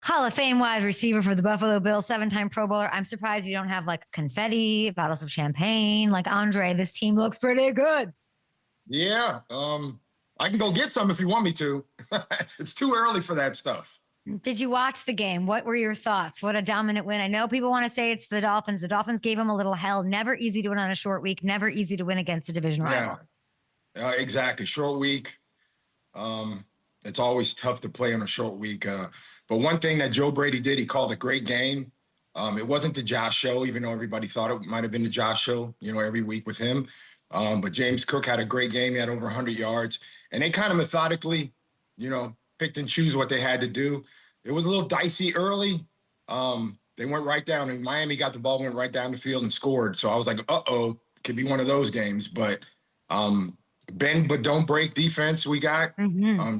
Hall of Fame wide receiver for the Buffalo Bills, seven-time Pro Bowler. I'm surprised you don't have like confetti, bottles of champagne. Like Andre, this team looks pretty good. Yeah, I can go get some if you want me to. It's too early for that stuff. Did you watch the game? What were your thoughts? What a dominant win. I know people want to say it's the Dolphins. The Dolphins gave them a little hell. Never easy to win on a short week. Never easy to win against a division rival. Exactly. Short week. It's always tough to play on a short week. But one thing that Joe Brady did, he called a great game. It wasn't the Josh show, even though everybody thought it might have been the Josh show, every week with him. But James Cook had a great game. He had over 100 yards. And they kind of methodically, picked and choose what they had to do. It was a little dicey early. They went right down, and Miami got the ball, went right down the field and scored. So I was like, uh-oh, could be one of those games. But bend but don't break defense we got.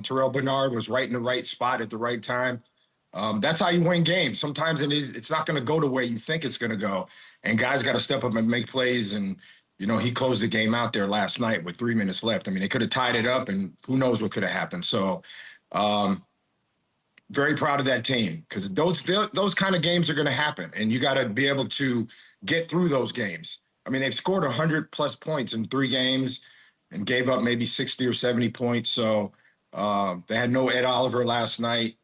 Terrell Bernard was right in the right spot at the right time. That's how you win games. Sometimes it's not going to go the way you think it's going to go. And guys got to step up and make plays. And, he closed the game out there last night with 3 minutes left. I mean, they could have tied it up, and who knows what could have happened. So very proud of that team, because those kind of games are going to happen, and you got to be able to get through those games. I mean, they've scored 100+ points in 3 games and gave up maybe 60 or 70 points. So they had no Ed Oliver last night.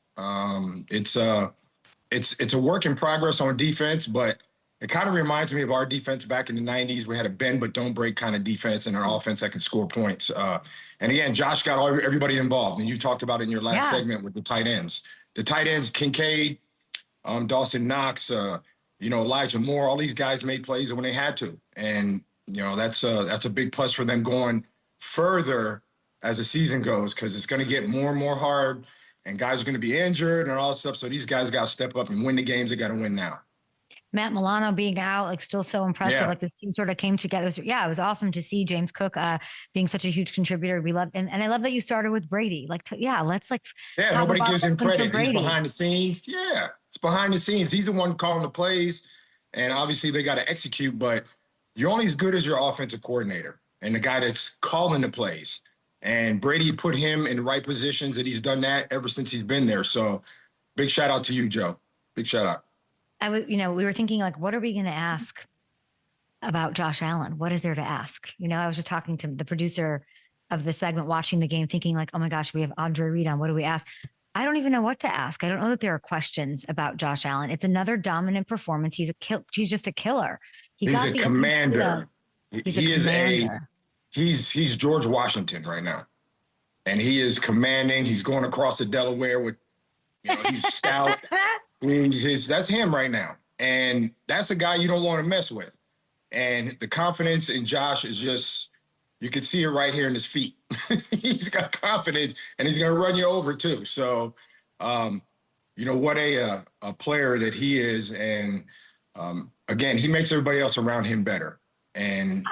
It's a work in progress on defense, but it kind of reminds me of our defense back in the 90s. We had a bend but don't break kind of defense and an offense that can score points. And again, Josh got everybody involved, and you talked about it in your last segment with the tight ends. The tight ends, Kincaid, Dawson Knox, Elijah Moore, all these guys made plays when they had to. And, that's a big plus for them going further as the season goes, because it's going to get more and more hard, and guys are going to be injured and all that stuff. So these guys got to step up and win the games they got to win now. Matt Milano being out, like, still so impressive. Like, this team sort of came together. It was awesome to see James Cook being such a huge contributor. We love, and I love that you started with Brady. Nobody gives him credit. He's behind the scenes. Yeah, it's behind the scenes. He's the one calling the plays, and obviously they got to execute. But you're only as good as your offensive coordinator and the guy that's calling the plays. And Brady put him in the right positions, and he's done that ever since he's been there. So big shout out to you, Joe. Big shout out. We were thinking, like, what are we going to ask about Josh Allen? What is there to ask? I was just talking to the producer of the segment, watching the game, thinking like, oh my gosh, we have Andre Reed on. What do we ask? I don't even know what to ask. I don't know that there are questions about Josh Allen. It's another dominant performance. He's just a killer. He's a commander. He's George Washington right now. And he is commanding. He's going across the Delaware with, he's stout. That's him right now. And that's a guy you don't want to mess with. And the confidence in Josh is just, you can see it right here in his feet. He's got confidence, and he's going to run you over too. So, what a player that he is. And again, he makes everybody else around him better. And,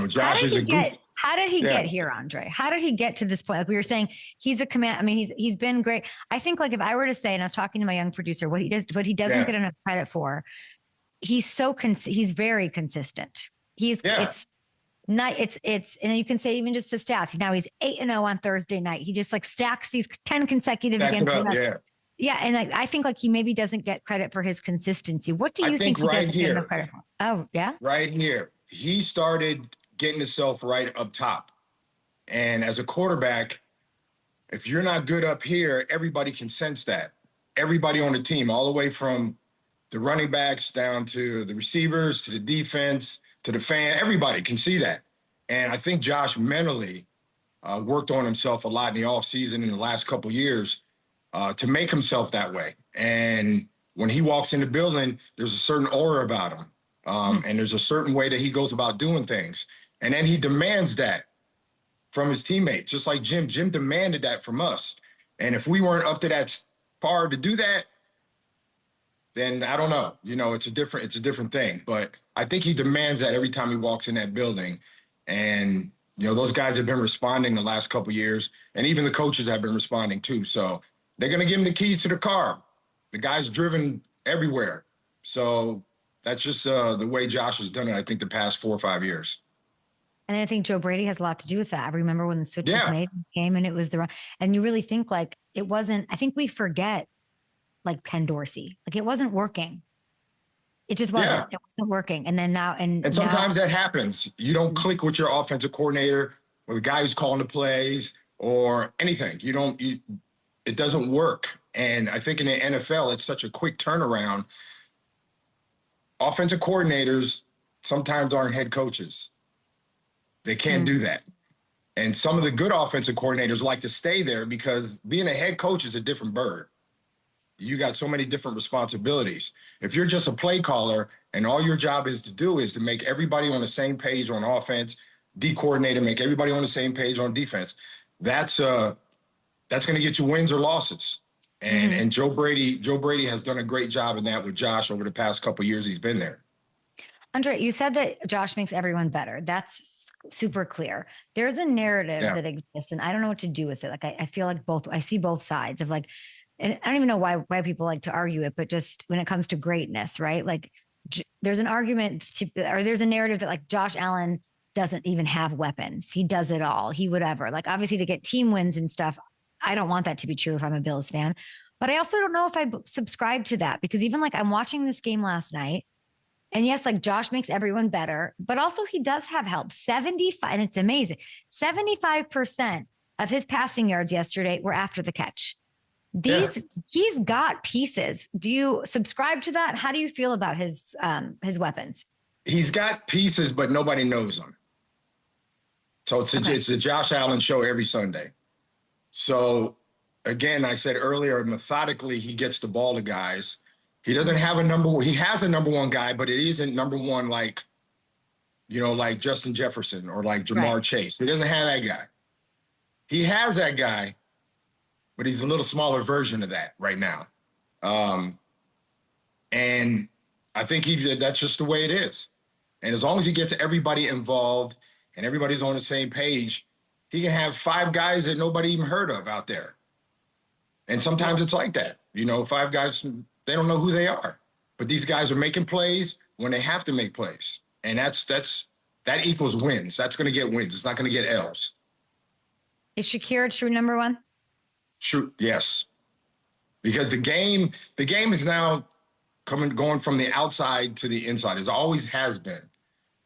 Josh is a goof. How did he get here, Andre? How did he get to this point? Like we were saying, he's a command. I mean, he's been great. I think, like, if I were to say, and I was talking to my young producer, what he doesn't get enough credit for, he's very consistent. It's not, and you can say even just the stats. Now he's 8-0 on Thursday night. He just, like, stacks these 10 consecutive against him. Yeah. And I think, like, he maybe doesn't get credit for his consistency. What do you think he doesn't get enough credit for? Oh, yeah. Right here. He started getting himself right up top. And as a quarterback, if you're not good up here, everybody can sense that. Everybody on the team, all the way from the running backs down to the receivers, to the defense, to the fan, everybody can see that. And I think Josh mentally worked on himself a lot in the offseason in the last couple years to make himself that way. And when he walks in the building, there's a certain aura about him. And there's a certain way that he goes about doing things. And then he demands that from his teammates, just like Jim. Jim demanded that from us. And if we weren't up to that par to do that, then I don't know. It's a different thing. But I think he demands that every time he walks in that building. And, those guys have been responding the last couple of years, and even the coaches have been responding too. So they're going to give him the keys to the car. The guy's driven everywhere. So that's just the way Josh has done it, I think, the past 4 or 5 years. And I think Joe Brady has a lot to do with that. I remember when the switch was made, came, and it was and you really think, like, it wasn't, I think we forget like Ken Dorsey. Like it wasn't working. It just wasn't. It wasn't working. And then now, and sometimes that happens. You don't click with your offensive coordinator or the guy who's calling the plays or anything. It doesn't work. And I think in the NFL, it's such a quick turnaround. Offensive coordinators sometimes aren't head coaches. They can't do that. And some of the good offensive coordinators like to stay there because being a head coach is a different bird. You got so many different responsibilities. If you're just a play caller and all your job is to make everybody on the same page on offense, de-coordinator, make everybody on the same page on defense, that's going to get you wins or losses. And Joe Brady has done a great job in that with Josh over the past couple of years he's been there. Andre, you said that Josh makes everyone better. That's super clear. There's a narrative that exists, and I don't know what to do with it. Like I feel like I see both sides of like, and I don't even know why people like to argue it, but just when it comes to greatness, right? Like there's an argument or there's a narrative that like Josh Allen doesn't even have weapons. He does it all. He whatever. Like obviously to get team wins and stuff. I don't want that to be true if I'm a Bills fan, but I also don't know if I subscribe to that because even like I'm watching this game last night and yes, like Josh makes everyone better, but also he does have help. 75, and it's amazing. 75% of his passing yards yesterday were after the catch. He's got pieces. Do you subscribe to that? How do you feel about his weapons? He's got pieces, but nobody knows them. So it's a Josh Allen show every Sunday. So again, I said earlier, methodically, he gets the ball to guys. He doesn't have he has a number one guy, but it isn't number one like, like Justin Jefferson or like Jamar Chase. He doesn't have that guy. He has that guy, but he's a little smaller version of that right now. And I think that's just the way it is. And as long as he gets everybody involved and everybody's on the same page, he can have 5 guys that nobody even heard of out there. And sometimes it's like that. 5 guys, they don't know who they are. But these guys are making plays when they have to make plays. And that equals wins. That's going to get wins. It's not going to get L's. Is Shakir a true number one? True, yes. Because the game is now going from the outside to the inside. It always has been.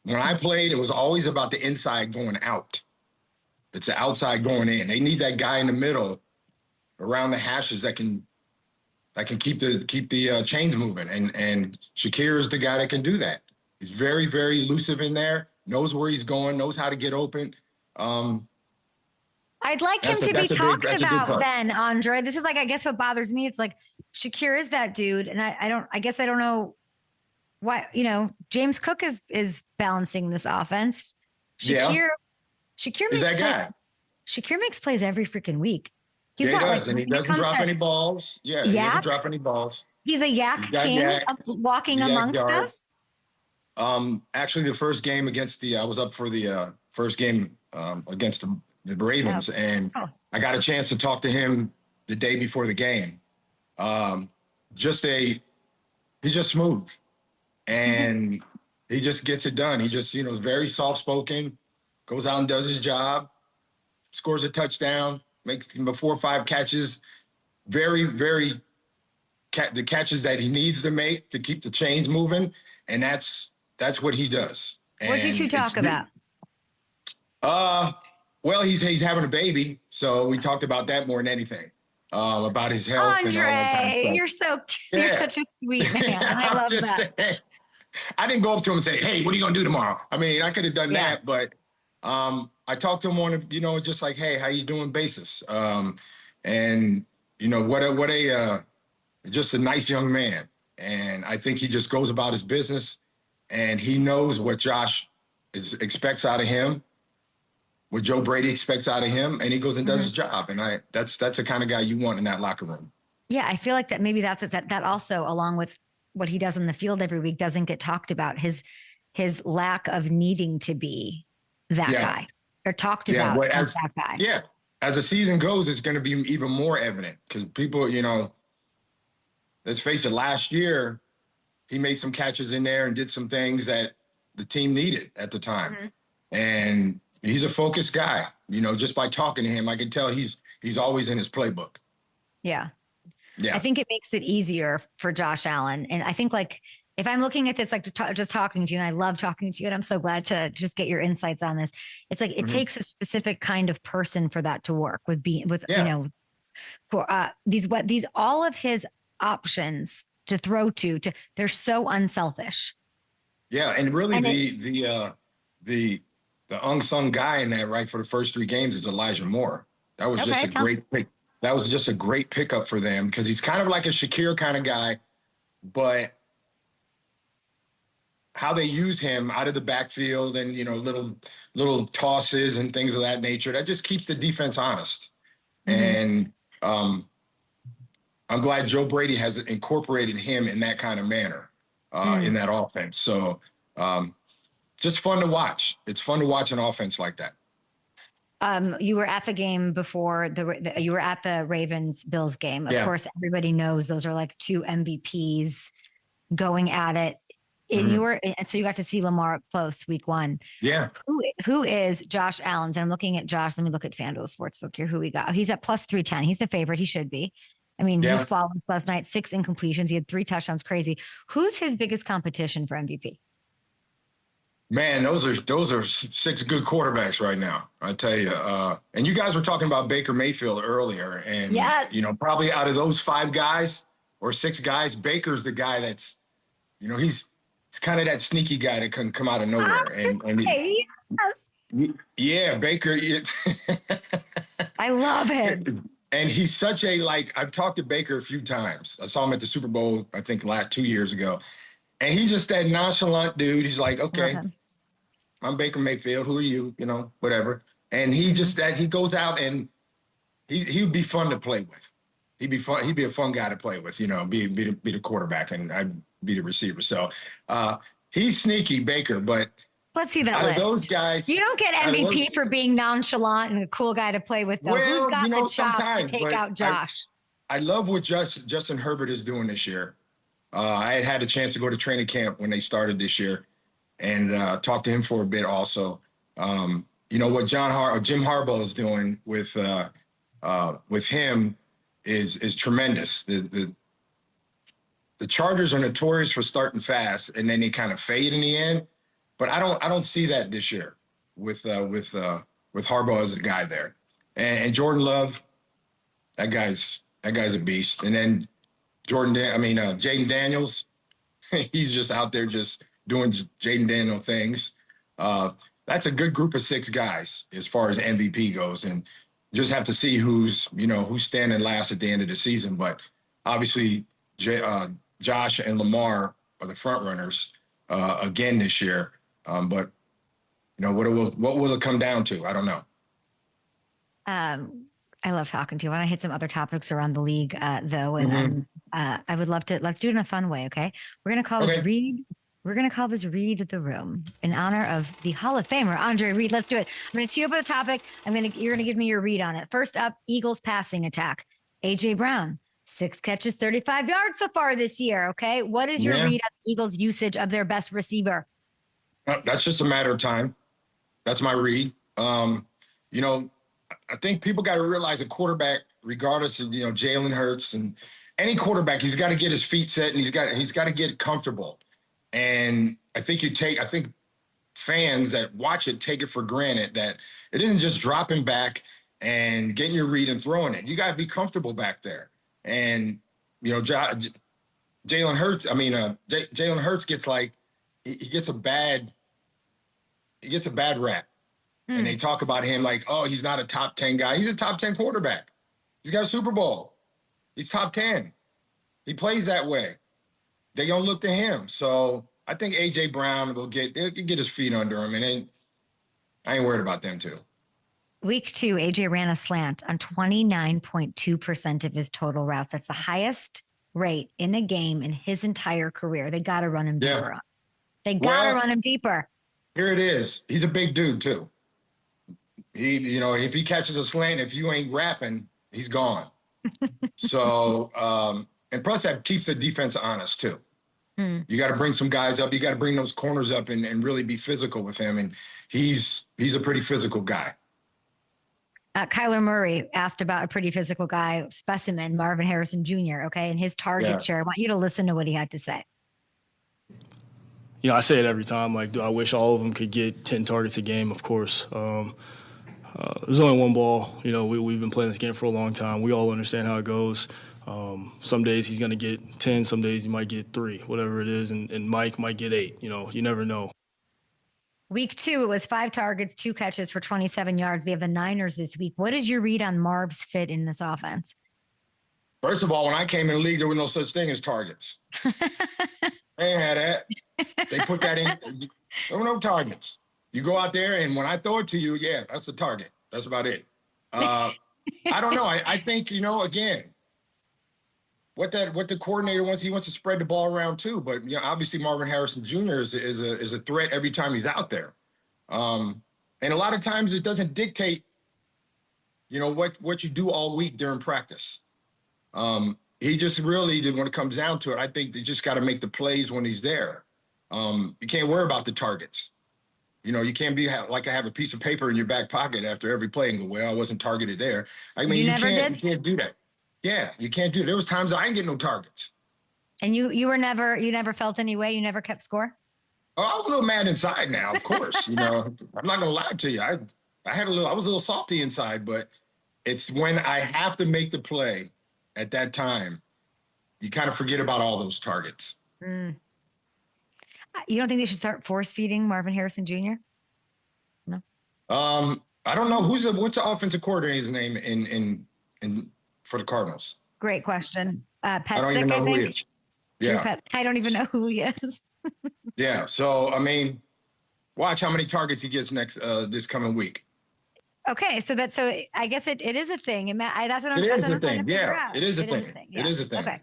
When I played, it was always about the inside going out. It's the outside going in. They need that guy in the middle around the hashes that can keep the chains moving. And Shakir is the guy that can do that. He's very, very elusive in there, knows where he's going, knows how to get open. I'd like him to be talked about then, Andre. This is like, I guess what bothers me. It's like Shakir is that dude. And I guess I don't know why, James Cook is balancing this offense. Shakir makes that guy. Shakir makes plays every freaking week. He does, and he doesn't drop any balls. He doesn't drop any balls. He's a yak king walking amongst us. Actually, the first game I was up for the first game against the Ravens, and I got a chance to talk to him the day before the game. He's just smooth, and he just gets it done. He just, very soft-spoken, goes out and does his job, scores a touchdown, makes 4 or 5 catches, very, very the catches that he needs to make to keep the chains moving, and that's what he does. What did you two talk about? Well, he's having a baby, so we talked about that more than anything, about his health and all that kind of stuff. You're such a sweet man. I love that. Saying, I didn't go up to him and say, "Hey, what are you gonna do tomorrow?" I mean, I could have done that, but I talked to him on just like, "Hey, how you doing?" basis, and what a just a nice young man, and I think he just goes about his business, and he knows what Josh expects out of him, what Joe Brady expects out of him, and he goes and does his job, and that's the kind of guy you want in that locker room. Yeah, I feel like that maybe that also, along with what he does in the field every week, doesn't get talked about. His lack of needing to be that guy or talked about as that guy. Yeah. As the season goes, it's going to be even more evident because people, let's face it, last year he made some catches in there and did some things that the team needed at the time. And he's a focused guy. Just by talking to him, I can tell he's always in his playbook. Yeah. I think it makes it easier for Josh Allen. And I think like, if I'm looking at this, like just talking to you, and I love talking to you, and I'm so glad to just get your insights on this. It's like, it takes a specific kind of person for that to work you know, for these all of his options to throw to they're so unselfish. Yeah. And really the unsung guy in that, right, for the first 3 games is Elijah Moore. That was just a great pick. That was just a great pickup for them because he's kind of like a Shakir kind of guy, but how they use him out of the backfield and, you know, little tosses and things of that nature, that just keeps the defense honest. And I'm glad Joe Brady has incorporated him in that kind of manner in that offense. So just fun to watch. It's fun to watch an offense like that. You were at the game before you were at the Ravens Bills game. Of course, everybody knows those are like 2 MVPs going at it. And so you got to see Lamar up close week 1. Yeah. Who is Josh Allen? And I'm looking at Josh. Let me look at FanDuel Sportsbook here. Who we got? He's at plus 310. He's the favorite. He should be. I mean, he was flawless last night. 6 incompletions. He had 3 touchdowns. Crazy. Who's his biggest competition for MVP? Man, those are 6 good quarterbacks right now. I tell you. And you guys were talking about Baker Mayfield earlier, and you know, probably out of those 5 guys or 6 guys, Baker's the guy that's, you know, he's kind of that sneaky guy that can come out of nowhere. Yeah, Baker. I love him. And he's such a, like, I've talked to Baker a few times. I saw him at the Super Bowl, I think 2 years ago. And he's just that nonchalant dude. He's like, okay, I'm Baker Mayfield. Who are you? You know, whatever. And he just he goes out and he would be fun to play with. He'd be fun. He'd be a fun guy to play with, you know, be the quarterback and I'd be the receiver. So he's sneaky, Baker, but let's see that list. Those guys, you don't get MVP for being nonchalant and a cool guy to play with, though. Well, who's got the chops to take out Josh? I love what Justin Herbert is doing this year. I had a chance to go to training camp when they started this year and talk to him for a bit also. You know, what Jim Harbaugh is doing with him is tremendous. The Chargers are notorious for starting fast and then they kind of fade in the end. But I don't see that this year with Harbaugh as a guy there. And Jordan Love, that guy's a beast. And then Jaden Daniels, he's just out there just doing Jaden Daniel things. That's a good group of 6 guys as far as MVP goes, and just have to see who's standing last at the end of the season. But obviously, Josh and Lamar are the front runners again this year. But you know, what will it come down to? I don't know. I love talking to you. I want to hit some other topics around the league, though, and I would love to. Let's do it in a fun way. Okay, we're gonna call this Read. We're gonna call this Read the Room in honor of the Hall of Famer Andre Reed. Let's do it. I'm gonna tee you up with a topic. You're gonna give me your read on it. First up, Eagles passing attack. AJ Brown, 6 catches, 35 yards so far this year. Okay, what is your read on the Eagles' usage of their best receiver? That's just a matter of time. That's my read. You know, I think people got to realize a quarterback, regardless of, you know, Jalen Hurts and any quarterback, he's got to get his feet set and he's got to get comfortable. And I think fans that watch it take it for granted that it isn't just dropping back and getting your read and throwing it. You got to be comfortable back there. And, you know, Jalen Hurts, Jalen Hurts gets he gets a bad rap. And they talk about him like, oh, he's not a top 10 guy. He's a top 10 quarterback. He's got a Super Bowl. He's top 10. He plays that way. They don't look to him. So I think A.J. Brown will get his feet under him. And I ain't worried about them too. Week 2, A.J. ran a slant on 29.2% of his total routes. That's the highest rate in a game in his entire career. They got to run him deeper. They got to run him deeper. Here it is. He's a big dude too. You know, if he catches a slant, if you ain't rapping, he's gone. So, and plus that keeps the defense honest too. You got to bring some guys up. You got to bring those corners up and really be physical with him. And he's a pretty physical guy. Kyler Murray asked about a pretty physical guy, specimen, Marvin Harrison Jr., okay, and his target share. I want you to listen to what he had to say. You know, I say it every time, like, do I wish all of them could get 10 targets a game? Of course. There's only one ball. You know, we've been playing this game for a long time. We all understand how it goes. Some days he's going to get 10, some days he might get 3, whatever it is, and Mike might get 8. You know, you never know. Week 2, it was 5 targets, 2 catches for 27 yards. They have the Niners this week. What is your read on Marv's fit in this offense? First of all, when I came in the league, there was no such thing as targets. They ain't had that. They put that in. There were no targets. You go out there, and when I throw it to you, yeah, that's the target. That's about it. I don't know. I think, you know, again, what the coordinator wants, he wants to spread the ball around too. But, you know, obviously Marvin Harrison Jr. is a threat every time he's out there. And a lot of times it doesn't dictate, you know, what you do all week during practice. He just really, when it comes down to it, I think they just got to make the plays when he's there. You can't worry about the targets. You know, you can't be like I have a piece of paper in your back pocket after every play and go, well, I wasn't targeted there. I mean, you can't do that. Yeah, you can't do it. There was times I didn't get no targets. And you never felt any way? You never kept score? Oh, I was a little mad inside now, of course. You know, I'm not gonna lie to you. I was a little salty inside, but it's when I have to make the play at that time, you kind of forget about all those targets. Mm. You don't think they should start force feeding Marvin Harrison Jr.? No. I don't know what's the offensive coordinator's name in for the Cardinals. Great question. I don't even know who he is. Yeah. I don't even know who he is. Yeah. So, I mean, watch how many targets he gets this coming week. Okay. So I guess it is a thing. That's what I'm It trying is a thing. to figure out. It is a thing. Yeah. It is a thing. Okay.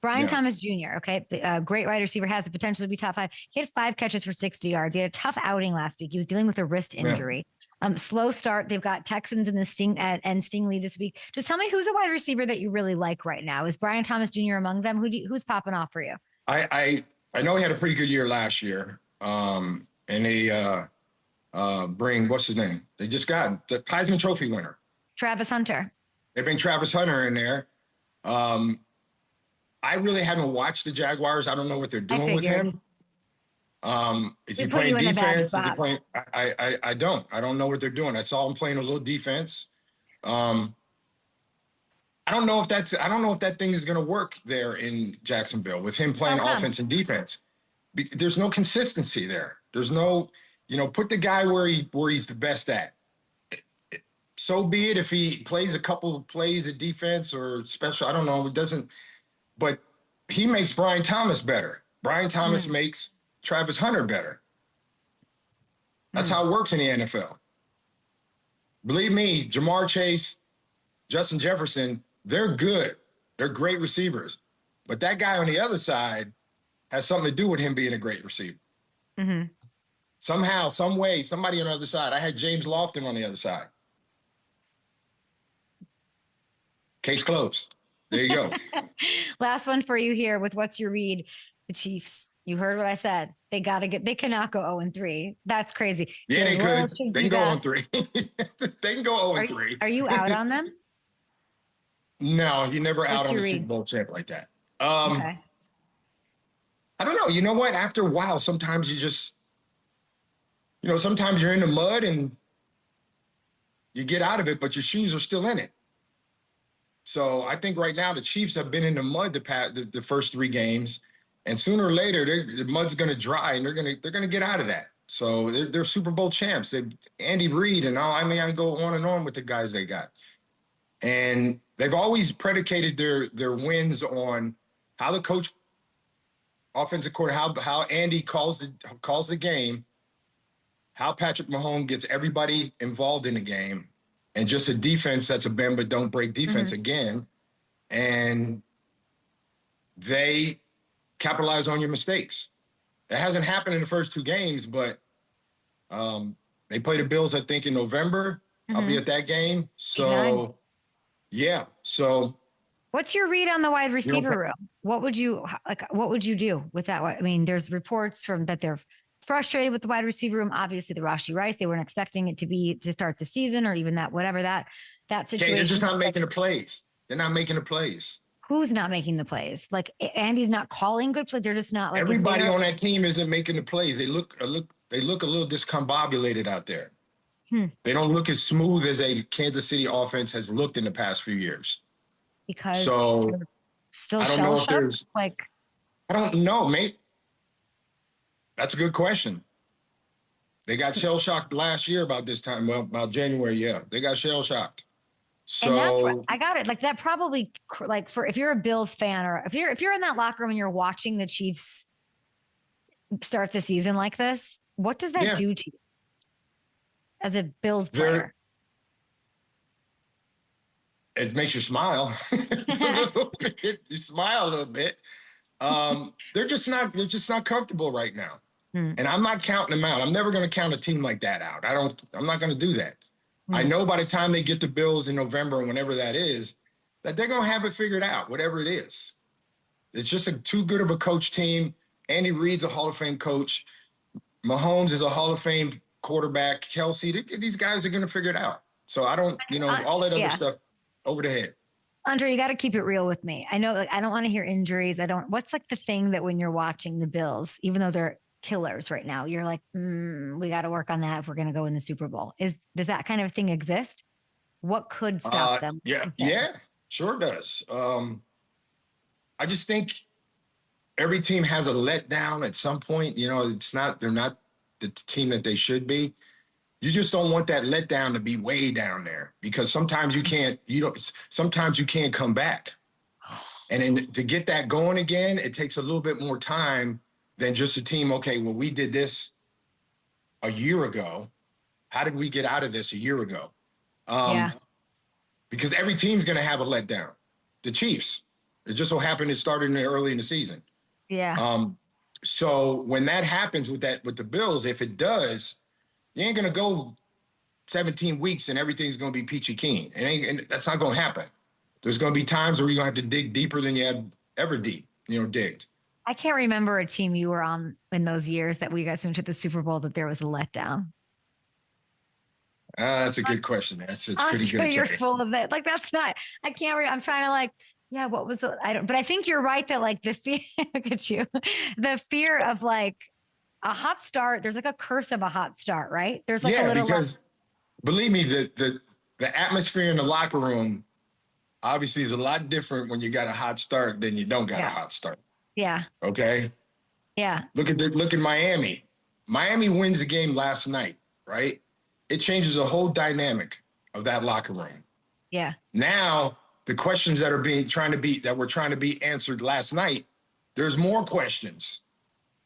Brian Thomas Jr., okay, great wide receiver, has the potential to be top 5. He had 5 catches for 60 yards. He had a tough outing last week. He was dealing with a wrist injury. Slow start. They've got Texans in the Stingley this week. Just tell me who's a wide receiver that you really like right now. Is Brian Thomas Jr. among them? Who's popping off for you? I know he had a pretty good year last year. And they bring, what's his name? They just got the Heisman Trophy winner. Travis Hunter. They bring Travis Hunter in there. I really haven't watched the Jaguars. I don't know what they're doing with him. Is he playing defense? Is he playing? I don't know what they're doing. I saw him playing a little defense. I don't know if that thing is going to work there in Jacksonville with him playing offense and defense. There's no consistency there. There's no, you know, put the guy where he's the best at. So be it if he plays a couple of plays at defense or special. I don't know. It doesn't. But he makes Brian Thomas better. Brian Thomas makes Travis Hunter better. That's how it works in the NFL. Believe me, Jamar Chase, Justin Jefferson, they're good. They're great receivers. But that guy on the other side has something to do with him being a great receiver. Mm-hmm. Somehow, some way, somebody on the other side. I had James Lofton on the other side. Case closed. There you go. Last one for you here with what's your read? The Chiefs. You heard what I said. They cannot go 0-3. That's crazy. Yeah, they could. They can go 0-3. They can go 0-3. Are you out on them? No, you're never out on a Super Bowl champ like that. Okay. I don't know. You know what? After a while, sometimes you just, you know, sometimes you're in the mud and you get out of it, but your shoes are still in it. So I think right now the Chiefs have been in the mud the first 3 games, and sooner or later the mud's going to dry and they're going to get out of that. So they're Super Bowl champs. Andy Reid and all. I mean, I go on and on with the guys they got, and they've always predicated their wins on how the coach, offensive coordinator, how Andy calls the game, how Patrick Mahomes gets everybody involved in the game. And just a defense that's a bend but don't break defense again. And they capitalize on your mistakes. It hasn't happened in the first 2 games, but they play the Bills, I think, in November. I'll be at that game. So, yeah. So, what's your read on the wide receiver room? What would you do with that? I mean, there's reports that they're frustrated with the wide receiver room. Obviously, the Rashee Rice, they weren't expecting it to start the season or even that, whatever that situation. Okay, they're just not making the plays. They're not making the plays. Who's not making the plays? Like Andy's not calling good plays. They're just not like everybody on that team isn't making the plays. They look a little discombobulated out there. They don't look as smooth as a Kansas City offense has looked in the past few years. Because so still I don't know if there's like I don't know, mate. That's a good question. They got shell shocked last year about this time. Well, about January, yeah. They got shell shocked. So I got it. Like that probably like for if you're a Bills fan or if you're in that locker room and you're watching the Chiefs start the season like this, what does that do to you as a Bills player? It makes you smile. You smile a little bit. They're just not comfortable right now. And I'm not counting them out. I'm never going to count a team like that out. I'm not going to do that. I know by the time they get the Bills in November and whenever that is, that they're going to have it figured out, whatever it is. It's just too good of a coach team. Andy Reid's a Hall of Fame coach. Mahomes is a Hall of Fame quarterback. Kelsey, these guys are going to figure it out. So I don't, all that other stuff over the head. Andre, you got to keep it real with me. I know, like, I don't want to hear injuries. What's like the thing that when you're watching the Bills, even though they're killers right now, you're like, we got to work on that if we're going to go in the Super Bowl. Does that kind of thing exist? What could stop them? Yeah, sure does. I just think every team has a letdown at some point. They're not the team that they should be. You just don't want that letdown to be way down there because sometimes sometimes you can't come back. And then to get that going again, it takes a little bit more time than just a team. Okay, well, we did this a year ago. How did we get out of this a year ago? Because every team's going to have a letdown. The Chiefs, it just so happened it started early in the season. Yeah. So when that happens with the Bills, if it does, you ain't going to go 17 weeks and everything's going to be peachy keen. And that's not going to happen. There's going to be times where you're going to have to dig deeper than you have ever digged. I can't remember a team you were on in those years that we guys went to the Super Bowl that there was a letdown. That's a good question. It's pretty good. You're full of it. Like that's not. I can't. I'm trying to like. Yeah. What was the? I don't. But I think you're right that like the fear. Look at you. The fear of like a hot start. There's like a curse of a hot start, right? There's like a little. Because believe me, the atmosphere in the locker room obviously is a lot different when you got a hot start than you don't got a hot start. Yeah. Okay. Yeah. Look at Miami. Miami wins the game last night, right? It changes the whole dynamic of that locker room. Yeah. Now the questions that were trying to be answered last night, there's more questions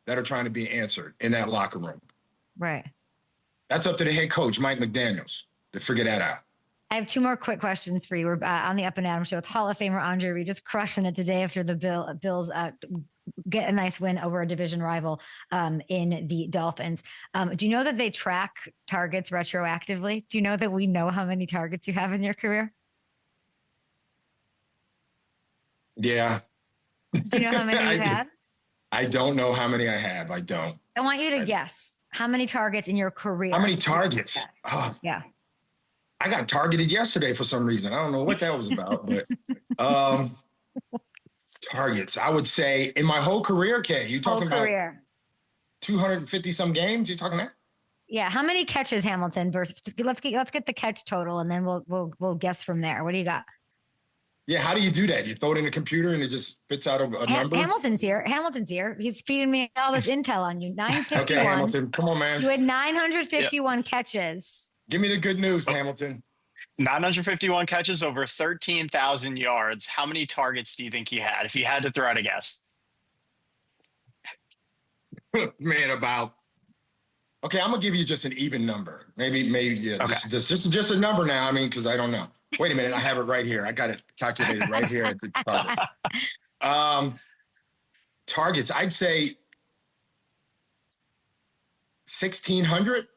that are trying to be answered in that locker room. Right. That's up to the head coach, Mike McDaniels, to figure that out. I have two more quick questions for you. We're on the Up and Adam show with Hall of Famer Andre Reed, just crushing it today after the Bills get a nice win over a division rival in the Dolphins. Do you know that they track targets retroactively? Do you know that we know how many targets you have in your career? Yeah. Do you know how many you had? I don't know how many I have. I don't. I want you to guess how many targets in your career. How many targets? Oh, yeah. I got targeted yesterday for some reason. I don't know what that was about, but targets. I would say in my whole career, Kay, you talking about 250 some games? You talking that? Yeah. How many catches, Hamilton? Versus let's get the catch total, and then we'll guess from there. What do you got? Yeah. How do you do that? You throw it in the computer and it just spits out a number. Hamilton's here. He's feeding me all this intel on you. 951. Okay, Hamilton, come on, man. You had 951 catches. Give me the good news, Hamilton. 951 catches, over 13,000 yards. How many targets do you think he had, if you had to throw out a guess? Man, okay, I'm going to give you just an even number. Maybe, yeah. Okay. This is just a number now. I mean, because I don't know. Wait a minute. I have it right here. I got it calculated right here at the target. Targets, I'd say 1,600.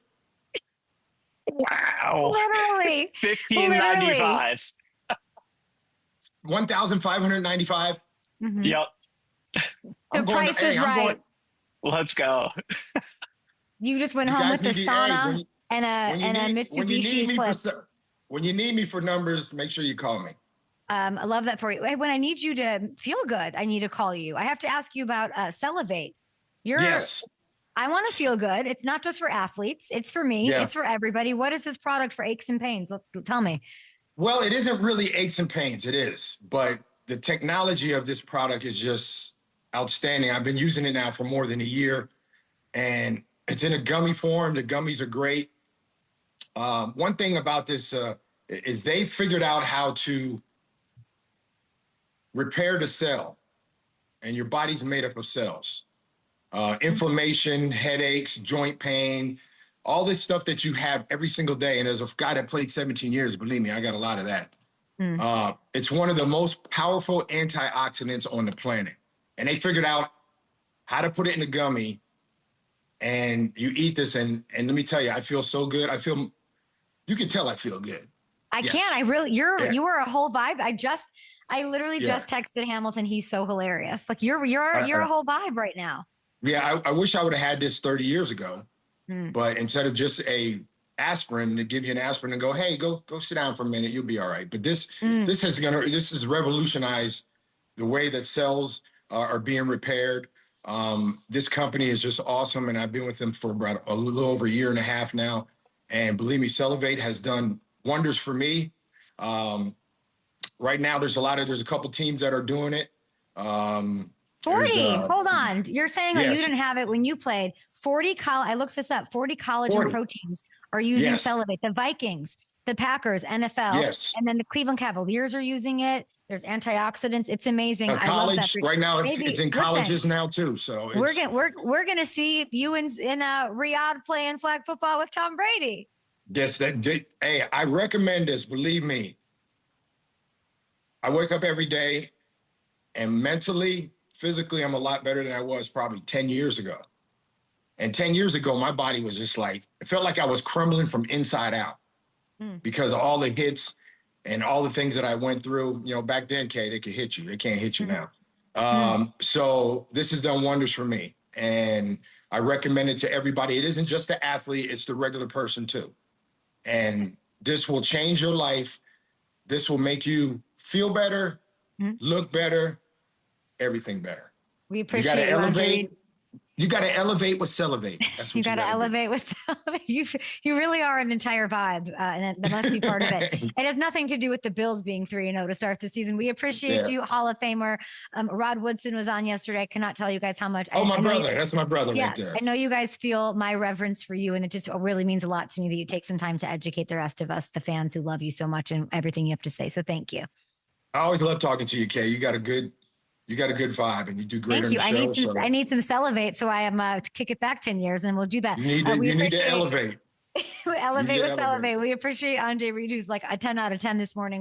Wow. Literally. 1,595. 1,595. Mm-hmm. Yep. The price is right. Let's go. You just went You home guys with the need to- hey, sauna and a Mitsubishi Eclipse. When you need me for numbers, make sure you call me. I love that for you. When I need you to feel good, I need to call you. I have to ask you about Cellivate. Yes. I want to feel good. It's not just for athletes. It's for me. Yeah. It's for everybody. What is this product for aches and pains? Tell me. Well, it isn't really aches and pains. It is, but the technology of this product is just outstanding. I've been using it now for more than a year, and it's in a gummy form. The gummies are great. One thing about this is they figured out how to repair the cell, and your body's made up of cells. Inflammation, headaches, joint pain, all this stuff that you have every single day. And as a guy that played 17 years, believe me, I got a lot of that. It's one of the most powerful antioxidants on the planet. And they figured out how to put it in a gummy, and you eat this. And let me tell you, I feel so good. You can tell I feel good. I can't. You were a whole vibe. I literally just texted Hamilton. He's so hilarious. Like you're a whole vibe right now. Yeah. I wish I would have had this 30 years ago, but instead of just a aspirin, to give you an aspirin and go, hey, go sit down for a minute, you'll be all right. But this has revolutionized the way that cells are being repaired. This company is just awesome, and I've been with them for about a little over a year and a half now. And believe me, Cellivate has done wonders for me. Right now, there's a couple teams that are doing it. 40. Hold on. You're saying that you didn't have it when you played. 40 I looked this up. 40 college and pro teams are using Cellivate. The Vikings, the Packers, NFL, and then the Cleveland Cavaliers are using it. There's antioxidants. It's amazing. College, I love that. Right now, it's in colleges now too. So we're gonna see you in Riyadh playing flag football with Tom Brady. Yes, hey, I recommend this. Believe me, I wake up every day, and mentally, physically, I'm a lot better than I was probably 10 years ago. And 10 years ago, my body was just like, it felt like I was crumbling from inside out because of all the hits and all the things that I went through. You know, back then, Kay, they could hit you. They can't hit you now. So this has done wonders for me. And I recommend it to everybody. It isn't just the athlete, it's the regular person too. And this will change your life. This will make you feel better, look better, everything better. We appreciate you, Andre. You got to elevate with Cellivate. That's what you got to elevate with Cellivate. You really are an entire vibe, and that must be part of it. It has nothing to do with the Bills being 3-0 to start the season. We appreciate you, Hall of Famer. Rod Woodson was on yesterday. I cannot tell you guys how much. My brother. That's my brother right there. I know you guys feel my reverence for you, and it just really means a lot to me that you take some time to educate the rest of us, the fans who love you so much and everything you have to say. So thank you. I always love talking to you, Kay. You got a good vibe, and you do great. Thank you. I need some Cellivate, so I am to kick it back 10 years, and we'll do that. You need to elevate. Elevate with Cellivate. We appreciate Andre Reed, who's like a 10 out of 10 this morning.